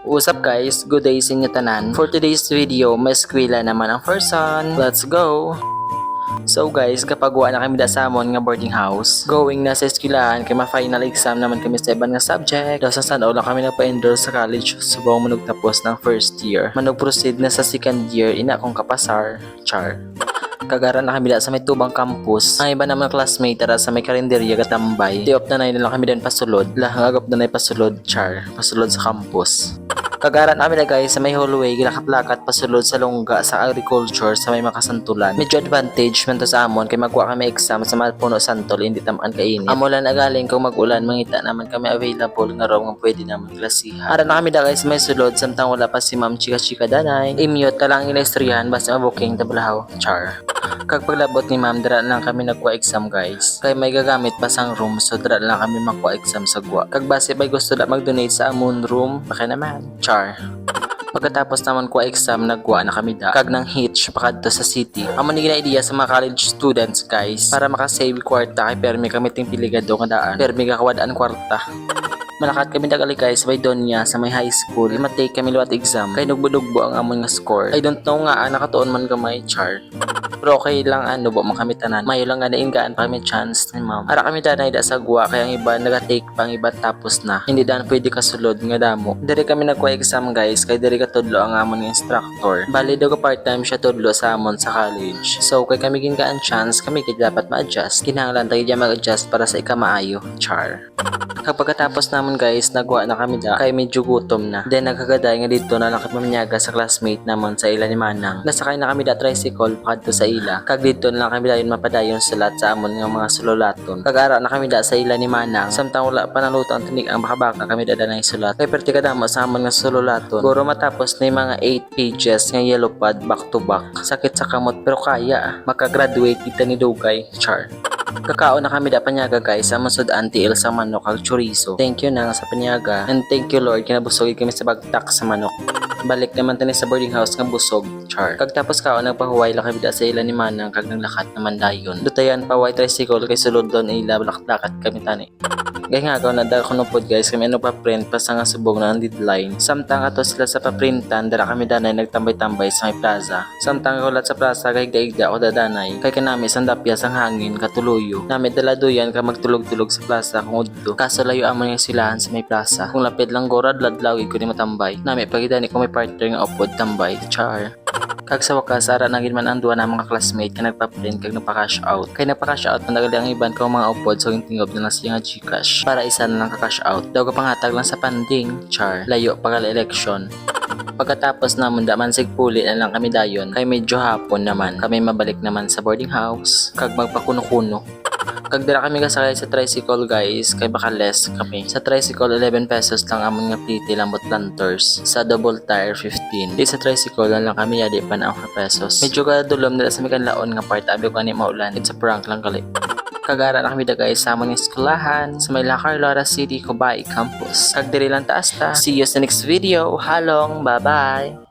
What's up guys? Good day sa inyo tanan. For today's video, may eskwela naman ang person. Let's go! So guys, kapag wa na kami da sa amon nga boarding house, going na sa eskwelahan kay ma-final exam naman kami sa ibang nga subject. Daw sa San lang kami nagpa-enroll sa college subong manog tapos ng first year. Manog proceed na sa second year, ina kong kapasar. Char. Kagaran na kami da sa may tubang campus. Ang iba naman classmate tara sa may karinderya katambay. Tiop na na lang kami din pasulod. Lahagap na na pasulod. Char. Pasulod sa campus. Kagaran namin na guys sa may hallway, gilakat-lakat pasulod sa lungga sa agriculture sa may makasantulan. Medyo advantage man to sa amon kay magwa kami exam sa mga puno santol hindi tamaan kainit. Amulan agaling kung mag-ulan mangita naman kami available nga raw nga pwede naman klasihan. Ara na kami da guys may sulod samtang wala pa si Ma'am Chika Danay. I-mute ta lang ilistoryahan basta mabuking tablahaw. Char. Kag paglabot ni Ma'am dira lang kami nagwa exam guys. Kay may gagamit pa sang room so dira lang kami magwa exam sa gwa. Kag base bay gusto na mag-donate sa amon room, baka naman. Char. Pagkatapos naman ko exam nagwa na kami da kag nang hitch pakadto sa city. Amo ni gina idea sa mga college students guys para makasave kwarta kay permi kami ting piligado nga daan. Permi ga kawadaan kwarta. Malakat kami dagali guys by Donya sa may high school. Matake kami liwat exam kay nugbo-nugbo ang amon nga score. I don't know nga nakatuon man gamay char. Pero okay lang bo man kami tanan. Mayo lang nga naingaan pa kami chance ni ma'am. Ara kami danay da sa gwa kaya ang iba naga-take pang iba tapos na. Hindi dan pwede kasulod nga damo. Diri kami nagwa exam guys kay diri ka tudlo ang amon nga instructor. Bali daw ka part-time siya tudlo sa amon sa college. So kay kami gingaan chance kami kay dapat ma-adjust. Kinahanglan tayo diya mag-adjust para sa ikamaayo. Char. Pagkatapos naman guys, nagwa na kami da kay medyo gutom na. Then nagkagaday nga dito na nakapamnyaga sa classmate naman sa ila ni Manang. Nasakay na kami da tricycle pakadto sa ila. Kag dito na lang kami dayon mapadayon sa lahat sa amon nga mga sulolaton. Kag-ara na kami da sa ila ni Manang. Samtang wala pa naluto ang tinig ang baka-baka kami da na sulat. Kay perti kadamo sa amon nga sulolaton. Guro matapos na yung mga 8 pages nga yellow pad back to back. Sakit sa kamot pero kaya. Makagraduate kita ni Dugay. Char. Kakaon na kami da panyaga guys sa masud anti il sa manok kag chorizo. Thank you na sa panyaga and thank you Lord kinabusog kami sa bagtak sa manok. Balik naman tani sa boarding house nga busog. Char. Kag tapos kaon nagpahuway lang kami da sa ila ni Manang kag naglakat naman dayon. Dutayan pa white tricycle kay sulod don ila lakat kami tani. Gaya nga ako na dahil ko pod guys kami ano pa print pa sa nga subog na ang deadline. Samtang ato sila sa paprintan dara kami danay nagtambay-tambay sa may plaza. Samtang ulat sa plaza kay igda ako dadanay kay kanami sandapya sang hangin katuluyo. Nami daladuyan ka magtulog-tulog sa plaza kung udto. Kaso layo amon nga silahan sa may plaza. Kung lapit lang gorad ladlawig ko ni matambay. Nami pagidani ko may partner nga upod tambay. Char. Kag sa wakas ara nagin man ang duwa na mga classmate kay nagpa-print kag nagpa-cash out. Kay nagpa-cash out man ang iban ko mga upod so tingob na lang siya nga GCash para isa na lang ka-cash out. Daw ka pangatag lang sa panding. Char. Layo pagka election. Pagkatapos naman daman sigpuli na lang kami dayon kay medyo hapon naman kami mabalik naman sa boarding house kag magpakuno-kuno. Kag dira kami kasakay sa tricycle guys kay baka less kami. Sa tricycle 11 pesos lang amon nga pliti lambot lanters. Sa double tire 15. Di sa tricycle lang kami yadi pa na 4 pesos. Medyo kadulom nila sa mikanlaon nga part abi ko ni maulan. It's a prank lang kali. Kagara na kami da guys sa among eskwelahan sa may La Carlota City, Cubay Campus. Kag diri lang taas ta. See you sa next video. Halong, bye-bye.